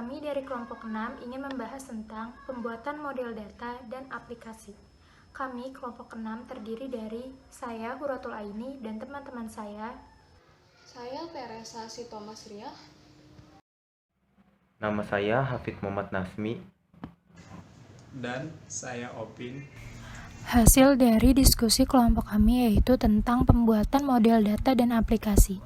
Kami dari kelompok 6 ingin membahas tentang pembuatan model data dan aplikasi. Kami kelompok 6 terdiri dari saya, Huratul Aini, dan teman-teman saya. Saya Teresa Sitomasriah. Nama saya Hafid Muhammad Nasmi. Dan saya Opin. Hasil dari diskusi kelompok kami yaitu tentang pembuatan model data dan aplikasi.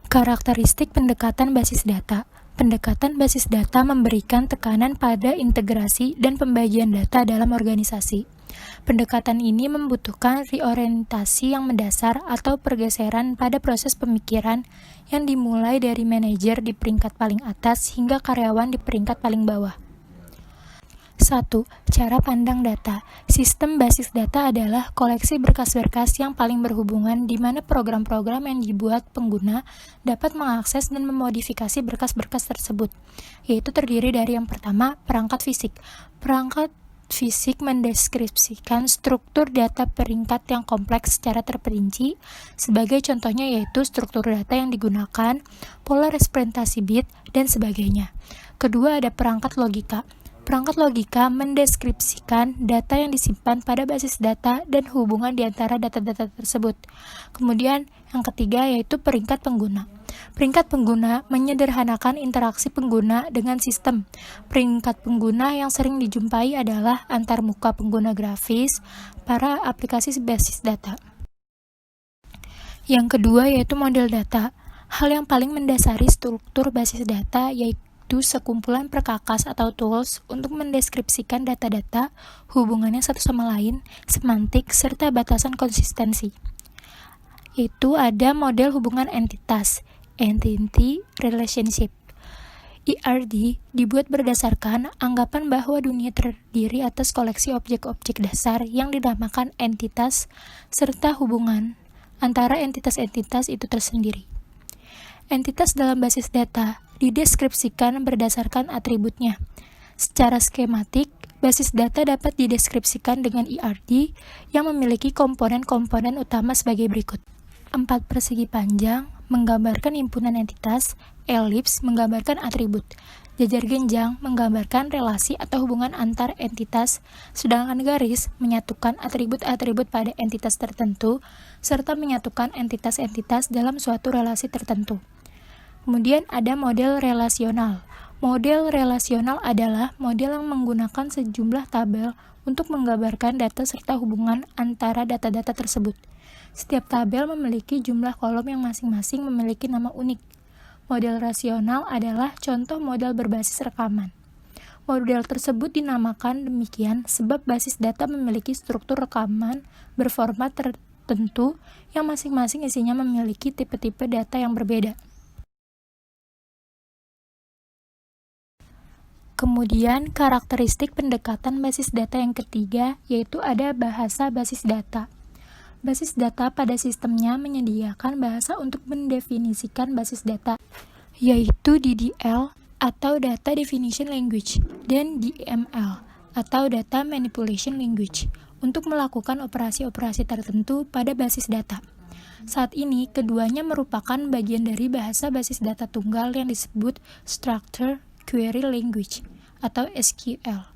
Karakteristik pendekatan basis data. Pendekatan basis data memberikan tekanan pada integrasi dan pembagian data dalam organisasi. Pendekatan ini membutuhkan reorientasi yang mendasar atau pergeseran pada proses pemikiran yang dimulai dari manajer di peringkat paling atas hingga karyawan di peringkat paling bawah. 1. Cara pandang data. Sistem basis data adalah koleksi berkas-berkas yang paling berhubungan di mana program-program yang dibuat pengguna dapat mengakses dan memodifikasi berkas-berkas tersebut, yaitu terdiri dari yang pertama, perangkat fisik. Perangkat fisik mendeskripsikan struktur data peringkat yang kompleks secara terperinci. Sebagai contohnya yaitu struktur data yang digunakan, pola representasi bit, dan sebagainya. Kedua, ada perangkat logika. Perangkat logika mendeskripsikan data yang disimpan pada basis data dan hubungan di antara data-data tersebut. Kemudian, yang ketiga yaitu peringkat pengguna. Peringkat pengguna menyederhanakan interaksi pengguna dengan sistem. Peringkat pengguna yang sering dijumpai adalah antarmuka pengguna grafis para aplikasi basis data. Yang kedua yaitu model data. Hal yang paling mendasari struktur basis data yaitu sekumpulan perkakas atau tools untuk mendeskripsikan data-data, hubungannya satu sama lain, semantik, serta batasan konsistensi. Itu ada model hubungan entitas, Entity Relationship. ERD dibuat berdasarkan anggapan bahwa dunia terdiri atas koleksi objek-objek dasar yang dinamakan entitas, serta hubungan antara entitas-entitas itu tersendiri. Entitas dalam basis data dideskripsikan berdasarkan atributnya. Secara skematik, basis data dapat dideskripsikan dengan ERD yang memiliki komponen-komponen utama sebagai berikut. 4 persegi panjang menggambarkan himpunan entitas, elips menggambarkan atribut, jajar genjang menggambarkan relasi atau hubungan antar entitas, sedangkan garis menyatukan atribut-atribut pada entitas tertentu, serta menyatukan entitas-entitas dalam suatu relasi tertentu. Kemudian ada model relasional. Model relasional adalah model yang menggunakan sejumlah tabel untuk menggambarkan data serta hubungan antara data-data tersebut. Setiap tabel memiliki jumlah kolom yang masing-masing memiliki nama unik. Model rasional adalah contoh model berbasis rekaman. Model tersebut dinamakan demikian sebab basis data memiliki struktur rekaman berformat tertentu yang masing-masing isinya memiliki tipe-tipe data yang berbeda. Kemudian, karakteristik pendekatan basis data yang ketiga, yaitu ada bahasa basis data. Basis data pada sistemnya menyediakan bahasa untuk mendefinisikan basis data, yaitu DDL atau Data Definition Language dan DML atau Data Manipulation Language untuk melakukan operasi-operasi tertentu pada basis data. Saat ini, keduanya merupakan bagian dari bahasa basis data tunggal yang disebut Structured Query Language atau SQL,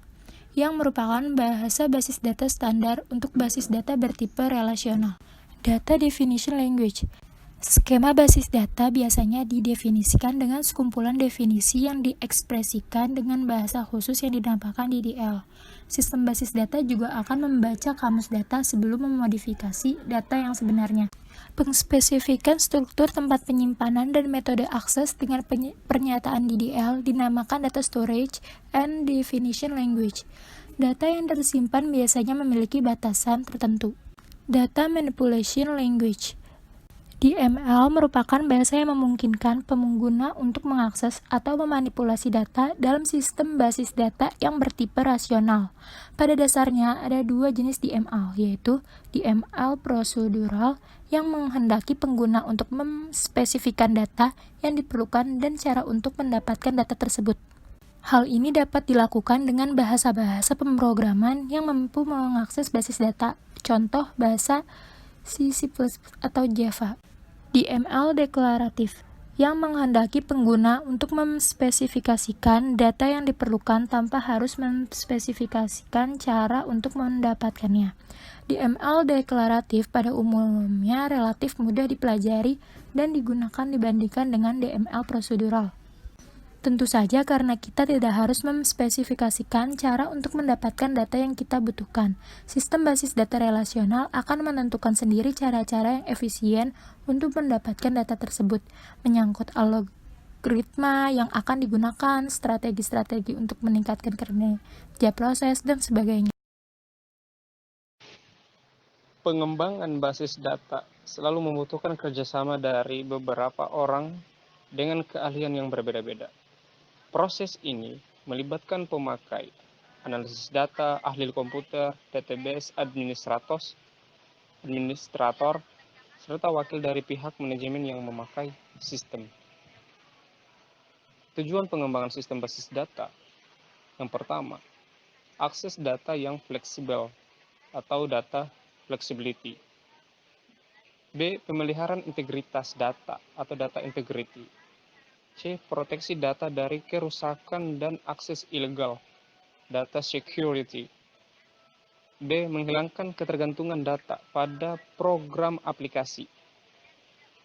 yang merupakan bahasa basis data standar untuk basis data bertipe relasional. Data Definition Language. Skema basis data biasanya didefinisikan dengan sekumpulan definisi yang diekspresikan dengan bahasa khusus yang dinamakan DDL. Sistem basis data juga akan membaca kamus data sebelum memodifikasi data yang sebenarnya. Pengspesifikan struktur tempat penyimpanan dan metode akses dengan pernyataan DDL dinamakan Data Storage and Definition Language. Data yang tersimpan biasanya memiliki batasan tertentu. Data Manipulation Language. DML merupakan bahasa yang memungkinkan pengguna untuk mengakses atau memanipulasi data dalam sistem basis data yang bertipe rasional. Pada dasarnya ada dua jenis DML, yaitu DML prosedural yang menghendaki pengguna untuk memspesifikkan data yang diperlukan dan cara untuk mendapatkan data tersebut. Hal ini dapat dilakukan dengan bahasa-bahasa pemrograman yang mampu mengakses basis data. Contoh bahasa C++ atau Java. DML deklaratif yang menghendaki pengguna untuk memspesifikasikan data yang diperlukan tanpa harus memspesifikasikan cara untuk mendapatkannya. DML deklaratif pada umumnya relatif mudah dipelajari dan digunakan dibandingkan dengan DML prosedural. Tentu saja karena kita tidak harus memspesifikasikan cara untuk mendapatkan data yang kita butuhkan. Sistem basis data relasional akan menentukan sendiri cara-cara yang efisien untuk mendapatkan data tersebut, menyangkut algoritma yang akan digunakan, strategi-strategi untuk meningkatkan kinerja proses, dan sebagainya. Pengembangan basis data selalu membutuhkan kerjasama dari beberapa orang dengan keahlian yang berbeda-beda. Proses ini melibatkan pemakai, analisis data, ahli komputer, database, administrator, serta wakil dari pihak manajemen yang memakai sistem. Tujuan pengembangan sistem basis data. Yang pertama, akses data yang fleksibel atau data flexibility. B. Pemeliharaan integritas data atau data integrity. C. Proteksi data dari kerusakan dan akses ilegal, data security. D. Menghilangkan ketergantungan data pada program aplikasi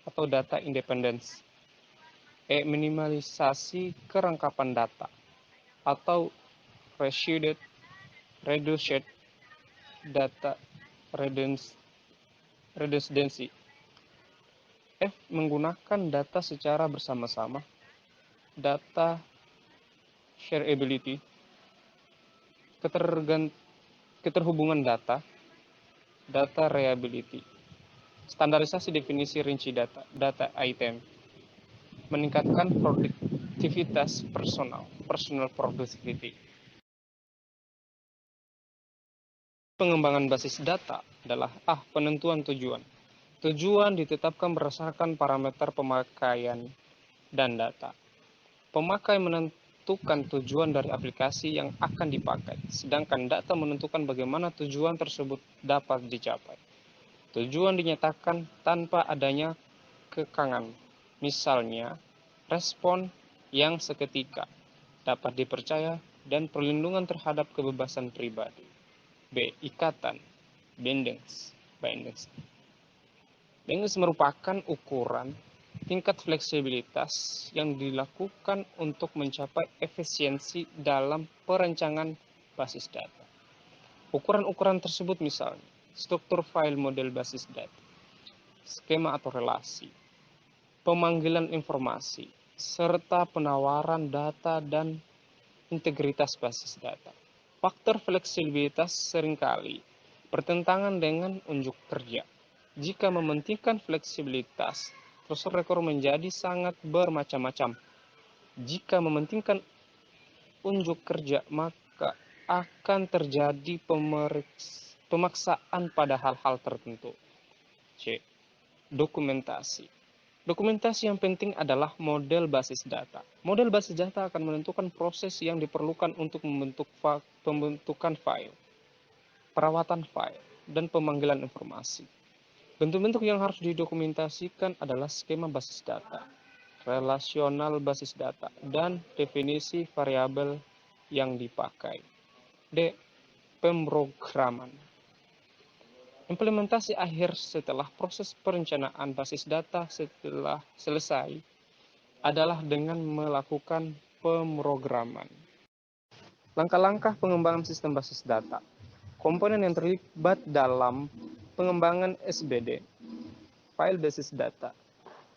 atau data independence. E. Minimalisasi kerangkapan data atau reduced data redundancy. F. Menggunakan data secara bersama-sama, data shareability, keterhubungan data, data reliability, standarisasi definisi rinci data, data item, meningkatkan produktivitas personal productivity. Pengembangan basis data adalah penentuan tujuan. Tujuan ditetapkan berdasarkan parameter pemakaian dan data. Pemakai menentukan tujuan dari aplikasi yang akan dipakai, sedangkan data menentukan bagaimana tujuan tersebut dapat dicapai. Tujuan dinyatakan tanpa adanya kekangan, misalnya respon yang seketika, dapat dipercaya, dan perlindungan terhadap kebebasan pribadi. B. Ikatan, bindings. Bindings merupakan ukuran tingkat fleksibilitas yang dilakukan untuk mencapai efisiensi dalam perencanaan basis data. Ukuran-ukuran tersebut misalnya, struktur file model basis data, skema atau relasi, pemanggilan informasi, serta penawaran data dan integritas basis data. Faktor fleksibilitas seringkali bertentangan dengan unjuk kerja. Jika mementingkan fleksibilitas, proses rekor menjadi sangat bermacam-macam. Jika mementingkan unjuk kerja, maka akan terjadi pemaksaan pada hal-hal tertentu. C. Dokumentasi. Dokumentasi yang penting adalah model basis data. Model basis data akan menentukan proses yang diperlukan untuk pembentukan file, perawatan file, dan pemanggilan informasi. Bentuk-bentuk yang harus didokumentasikan adalah skema basis data, relasional basis data, dan definisi variabel yang dipakai. D. Pemrograman. Implementasi akhir setelah proses perencanaan basis data setelah selesai adalah dengan melakukan pemrograman. Langkah-langkah pengembangan sistem basis data. Komponen yang terlibat dalam pengembangan SBD, file basis data,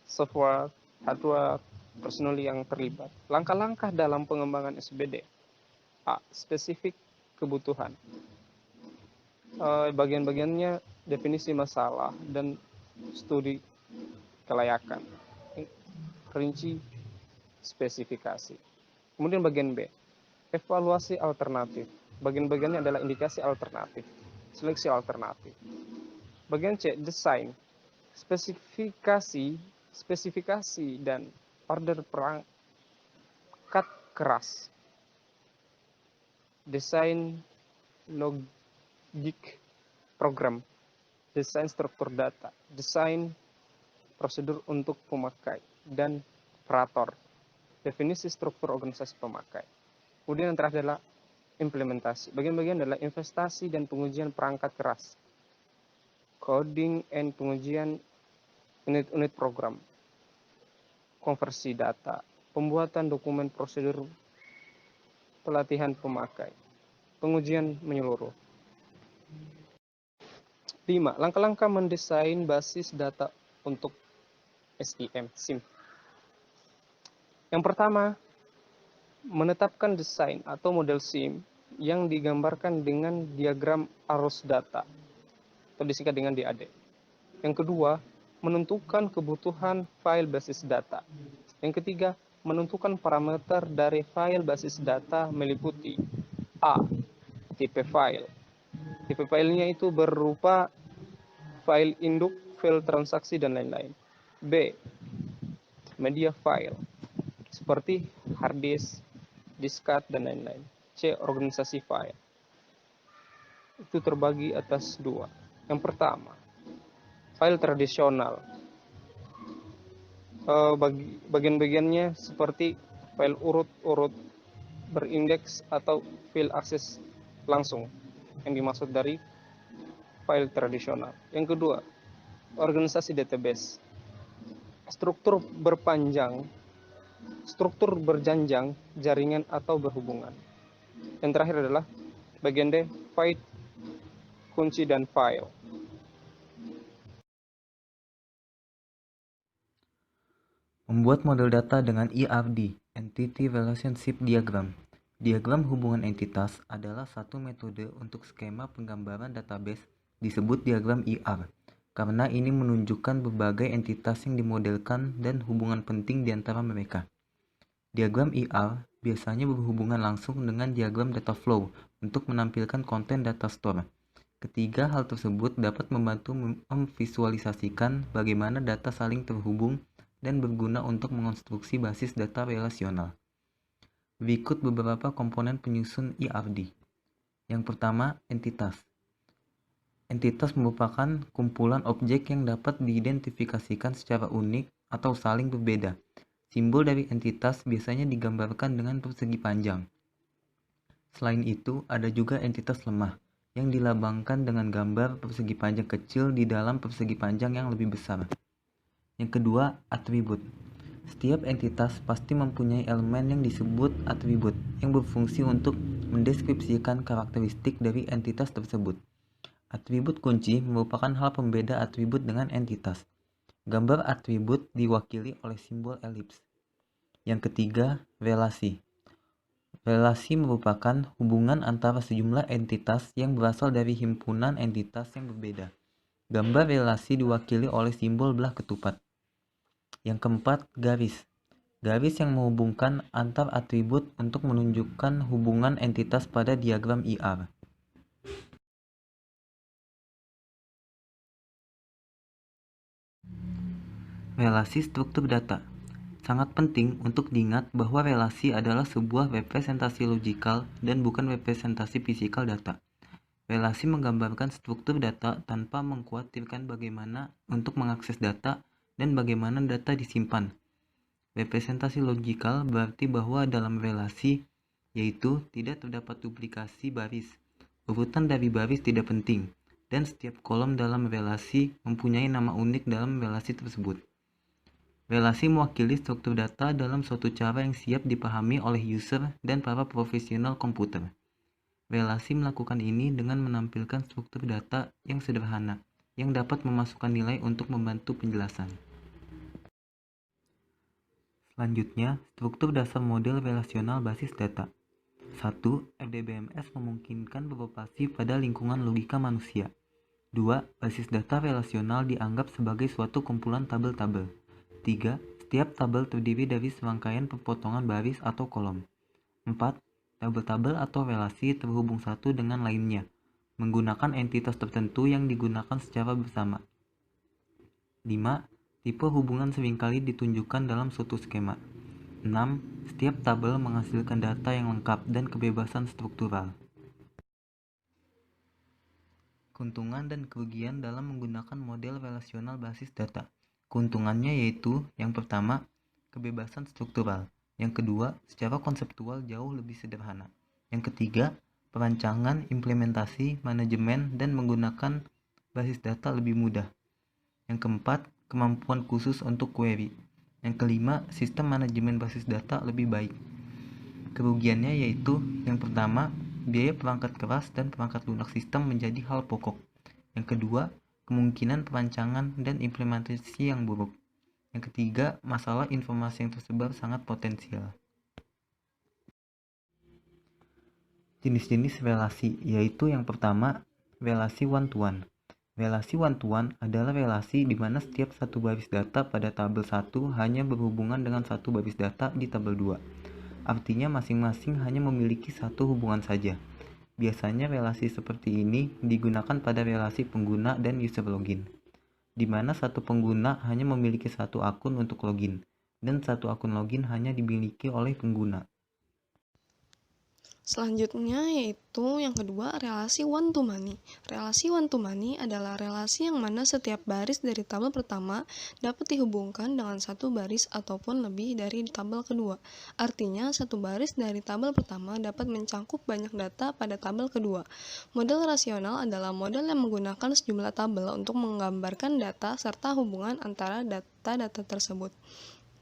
software, hardware, personel yang terlibat. Langkah-langkah dalam pengembangan SBD. A. Spesifik kebutuhan. Bagian-bagiannya definisi masalah dan studi kelayakan, rinci spesifikasi. Kemudian bagian B, evaluasi alternatif. Bagian-bagiannya adalah indikasi alternatif, seleksi alternatif. Bagian C, desain, spesifikasi dan order perangkat keras. Desain logik program, desain struktur data, desain prosedur untuk pemakai, dan operator, definisi struktur organisasi pemakai. Kemudian yang terakhir adalah implementasi. Bagian-bagian adalah investasi dan pengujian perangkat keras, coding and pengujian unit-unit program, konversi data, pembuatan dokumen prosedur, pelatihan pemakai, pengujian menyeluruh. 5. Langkah-langkah mendesain basis data untuk SIM. Yang pertama, menetapkan desain atau model SIM yang digambarkan dengan diagram arus data atau disingkat dengan DAD. Yang kedua, menentukan kebutuhan file basis data. Yang ketiga, menentukan parameter dari file basis data meliputi A. Tipe file. Tipe filenya itu berupa file induk, file transaksi, dan lain-lain. B. Media file, seperti hard disk, diskat, dan lain-lain. C. Organisasi file. Itu terbagi atas dua. Yang pertama, file tradisional. Bagian-bagiannya seperti file urut-urut berindeks atau file akses langsung yang dimaksud dari file tradisional. Yang kedua, organisasi database. Struktur berjanjang, jaringan atau berhubungan. Yang terakhir adalah bagian D, file, kunci, dan file. Membuat model data dengan ERD, Entity Relationship Diagram. Diagram hubungan entitas adalah satu metode untuk skema penggambaran database disebut diagram ER, karena ini menunjukkan berbagai entitas yang dimodelkan dan hubungan penting di antara mereka. Diagram ER biasanya berhubungan langsung dengan diagram data flow untuk menampilkan konten data store. Ketiga hal tersebut dapat membantu memvisualisasikan bagaimana data saling terhubung dan berguna untuk mengonstruksi basis data relasional. Berikut beberapa komponen penyusun ERD. Yang pertama, entitas. Entitas merupakan kumpulan objek yang dapat diidentifikasikan secara unik atau saling berbeda. Simbol dari entitas biasanya digambarkan dengan persegi panjang. Selain itu, ada juga entitas lemah, yang dilambangkan dengan gambar persegi panjang kecil di dalam persegi panjang yang lebih besar. Yang kedua, atribut. Setiap entitas pasti mempunyai elemen yang disebut atribut, yang berfungsi untuk mendeskripsikan karakteristik dari entitas tersebut. Atribut kunci merupakan hal pembeda atribut dengan entitas. Gambar atribut diwakili oleh simbol elips. Yang ketiga, relasi. Relasi merupakan hubungan antara sejumlah entitas yang berasal dari himpunan entitas yang berbeda. Gambar relasi diwakili oleh simbol belah ketupat. Yang keempat, garis. Garis yang menghubungkan antar atribut untuk menunjukkan hubungan entitas pada diagram ER. Relasi struktur data. Sangat penting untuk diingat bahwa relasi adalah sebuah representasi logikal dan bukan representasi fisikal data. Relasi menggambarkan struktur data tanpa mengkhawatirkan bagaimana untuk mengakses data dan bagaimana data disimpan. Representasi logikal berarti bahwa dalam relasi, yaitu tidak terdapat duplikasi baris. Urutan dari baris tidak penting, dan setiap kolom dalam relasi mempunyai nama unik dalam relasi tersebut. Relasi mewakili struktur data dalam suatu cara yang siap dipahami oleh user dan para profesional komputer. Relasi melakukan ini dengan menampilkan struktur data yang sederhana, yang dapat memasukkan nilai untuk membantu penjelasan. Selanjutnya, struktur dasar model relasional basis data. 1. RDBMS memungkinkan beroperasi pada lingkungan logika manusia. 2. Basis data relasional dianggap sebagai suatu kumpulan tabel-tabel. 3. Setiap tabel terdiri dari serangkaian pepotongan baris atau kolom. 4. Tabel-tabel atau relasi terhubung satu dengan lainnya, menggunakan entitas tertentu yang digunakan secara bersama. 5. Tipe hubungan seringkali ditunjukkan dalam suatu skema. 6. Setiap tabel menghasilkan data yang lengkap dan kebebasan struktural. Keuntungan dan kerugian dalam menggunakan model relasional basis data. Keuntungannya yaitu yang pertama, kebebasan struktural. Yang kedua, secara konseptual jauh lebih sederhana. Yang ketiga, perancangan, implementasi, manajemen, dan menggunakan basis data lebih mudah. Yang keempat, kemampuan khusus untuk query. Yang kelima, sistem manajemen basis data lebih baik. Kerugiannya yaitu yang pertama, biaya perangkat keras dan perangkat lunak sistem menjadi hal pokok. Yang kedua, kemungkinan perancangan dan implementasi yang buruk. Yang ketiga, masalah informasi yang tersebar sangat potensial. Jenis-jenis relasi yaitu yang pertama, relasi one-to-one. Relasi one-to-one adalah relasi di mana setiap satu baris data pada tabel 1 hanya berhubungan dengan satu baris data di tabel 2. Artinya masing-masing hanya memiliki satu hubungan saja. Biasanya relasi seperti ini digunakan pada relasi pengguna dan user login, di mana satu pengguna hanya memiliki satu akun untuk login, dan satu akun login hanya dimiliki oleh pengguna. Selanjutnya yaitu yang kedua, relasi one to many. Relasi one to many adalah relasi yang mana setiap baris dari tabel pertama dapat dihubungkan dengan satu baris ataupun lebih dari tabel kedua. Artinya, satu baris dari tabel pertama dapat mencangkup banyak data pada tabel kedua. Model rasional adalah model yang menggunakan sejumlah tabel untuk menggambarkan data serta hubungan antara data-data tersebut.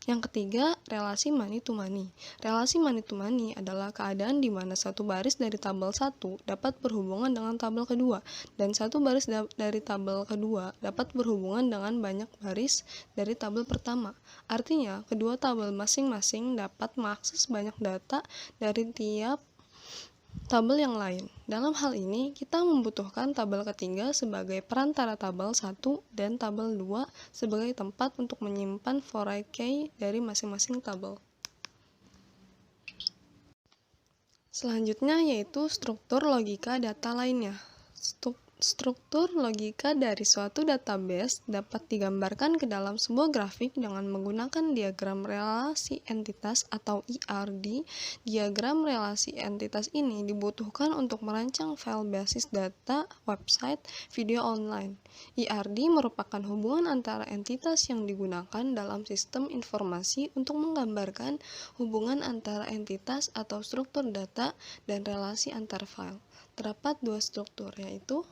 Yang ketiga, relasi money to money. Relasi money to money adalah keadaan di mana satu baris dari tabel 1 dapat berhubungan dengan tabel kedua, dan satu baris dari tabel kedua dapat berhubungan dengan banyak baris dari tabel pertama. Artinya, kedua tabel masing-masing dapat mengakses banyak data dari tiap tabel yang lain. Dalam hal ini, kita membutuhkan tabel ketiga sebagai perantara tabel 1 dan tabel 2 sebagai tempat untuk menyimpan foreign key dari masing-masing tabel. Selanjutnya yaitu struktur logika data lainnya. Struktur logika dari suatu database dapat digambarkan ke dalam sebuah grafik dengan menggunakan diagram relasi entitas atau IRD. Diagram relasi entitas ini dibutuhkan untuk merancang file basis data, website, video online. IRD merupakan hubungan antara entitas yang digunakan dalam sistem informasi untuk menggambarkan hubungan antara entitas atau struktur data dan relasi antar file. Terdapat dua struktur, yaitu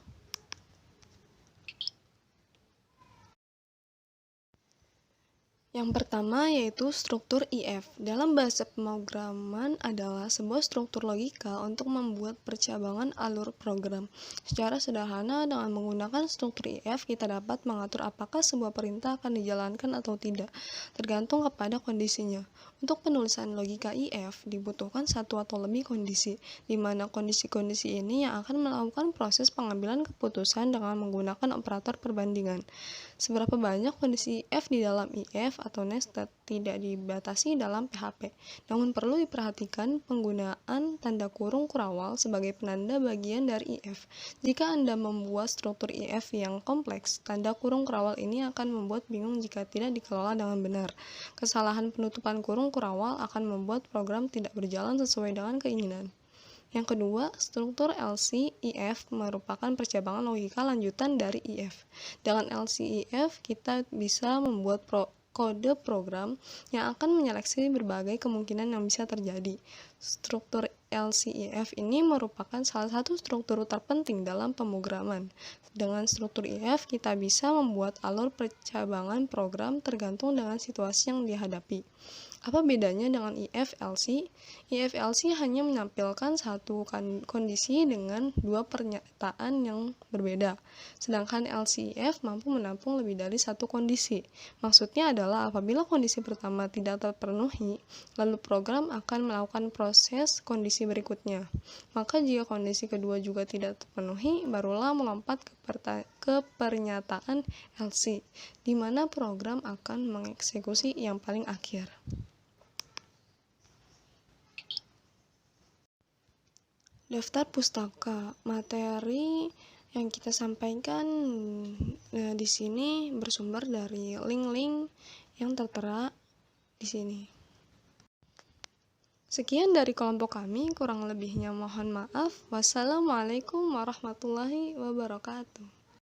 yang pertama yaitu struktur IF. Dalam bahasa pemrograman adalah sebuah struktur logika untuk membuat percabangan alur program. Secara sederhana, dengan menggunakan struktur IF, kita dapat mengatur apakah sebuah perintah akan dijalankan atau tidak, tergantung kepada kondisinya. Untuk penulisan logika IF, dibutuhkan satu atau lebih kondisi, di mana kondisi-kondisi ini yang akan melakukan proses pengambilan keputusan dengan menggunakan operator perbandingan. Seberapa banyak kondisi F di dalam IF atau nested tidak dibatasi dalam PHP, namun perlu diperhatikan penggunaan tanda kurung kurawal sebagai penanda bagian dari IF. Jika Anda membuat struktur IF yang kompleks, tanda kurung kurawal ini akan membuat bingung jika tidak dikelola dengan benar. Kesalahan penutupan kurung kurawal akan membuat program tidak berjalan sesuai dengan keinginan. Yang kedua, struktur LC-IF merupakan percabangan logika lanjutan dari IF. Dengan LC-IF, kita bisa membuat kode program yang akan menyeleksi berbagai kemungkinan yang bisa terjadi. Struktur LC-IF ini merupakan salah satu struktur terpenting dalam pemrograman. Dengan struktur IF, kita bisa membuat alur percabangan program tergantung dengan situasi yang dihadapi. Apa bedanya dengan IF-LC? IF-LC hanya menampilkan satu kondisi dengan dua pernyataan yang berbeda, sedangkan LC-IF mampu menampung lebih dari satu kondisi. Maksudnya adalah apabila kondisi pertama tidak terpenuhi, lalu program akan melakukan proses kondisi berikutnya. Maka jika kondisi kedua juga tidak terpenuhi, barulah melompat ke pernyataan LC, di mana program akan mengeksekusi yang paling akhir. Daftar pustaka. Materi yang kita sampaikan di sini bersumber dari link-link yang tertera di sini. Sekian dari kelompok kami, kurang lebihnya mohon maaf. Wassalamualaikum warahmatullahi wabarakatuh.